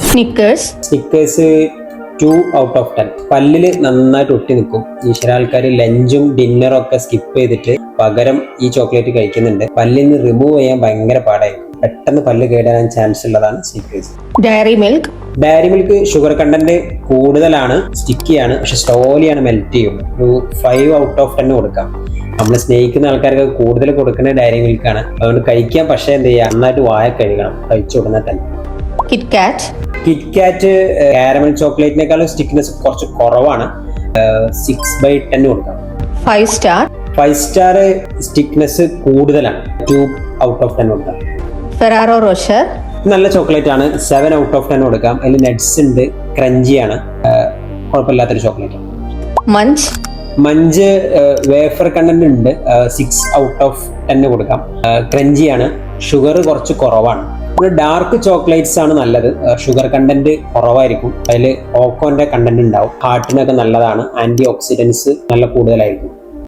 Snickers 2 out of 10. പല്ലില് നന്നായിട്ട് ഒട്ടി നിൽക്കും. ഈശ്വര ആൾക്കാർ ലഞ്ചും ഡിന്നറും ഒക്കെ സ്കിപ്പ് ചെയ്തിട്ട് പകരം ഈ ചോക്ലേറ്റ് കഴിക്കുന്നുണ്ട്. പല്ലിൽ നിന്ന് റിമൂവ് ചെയ്യാൻ ഭയങ്കര പാടായിരിക്കും. പെട്ടെന്ന് പല്ല് കേടാൻ ചാൻസ് ഉള്ളതാണ് Snickers. Dairy Milk sugar content കൂടുതലാണ്, സ്റ്റിക്കിയാണ്, പക്ഷെ സ്ലോലിയാണ് മെൽറ്റ് ചെയ്യും. ഒരു 5 out of 10 കൊടുക്കാം. നമ്മൾ സ്നേഹിക്കുന്ന ആൾക്കാർക്ക് കൂടുതൽ കൊടുക്കുന്നത് ഡയറി മിൽക്കാണ്. അതുകൊണ്ട് കഴിക്കാൻ പക്ഷേ എന്ത് ചെയ്യുക, നന്നായിട്ട് വായ കഴുകണം കഴിച്ചു ഉടനെ തന്നെ. കിറ്റ്കാറ്റ് കാരമൽ ചോക്ലേറ്റിനേക്കാളും സ്റ്റിക്നെസ് കുറച്ച് കുറവാണ്. 6/10 കൊടുക്കാം. 5 സ്റ്റാർ സ്റ്റിക്നെസ് കൂടുതലാണ്. 2 out of 10 കൊടുക്കാം. ഫെറാറോ റോഷർ നല്ല ചോക്ലേറ്റ് ആണ്. 7 out of 10 കൊടുക്കാം. അതിൽ നട്ട്സ് ഉണ്ട്, ക്രഞ്ചിയാണ്, കുഴപ്പമില്ലാത്തൊരു ചോക്ലേറ്റ്. മഞ്ച് വേഫർ കണ്ടന്റ് ഉണ്ട്. 6 out of 10 കൊടുക്കാം. ക്രഞ്ചിയാണ്, ഷുഗർ കുറച്ച് കുറവാണ്. ഡാർക്ക് ചോക്ലേറ്റ്സ് ആണ് നല്ലത്. ഷുഗർ കണ്ടന്റ് കുറവായിരിക്കും. അതിൽ ഓക്കോന്റെ കണ്ടന്റ് ഉണ്ടാവും. ഹാർട്ടിനൊക്കെ നല്ലതാണ്. ആന്റി ഓക്സിഡൻസ് നല്ല കൂടുതലായിരിക്കും.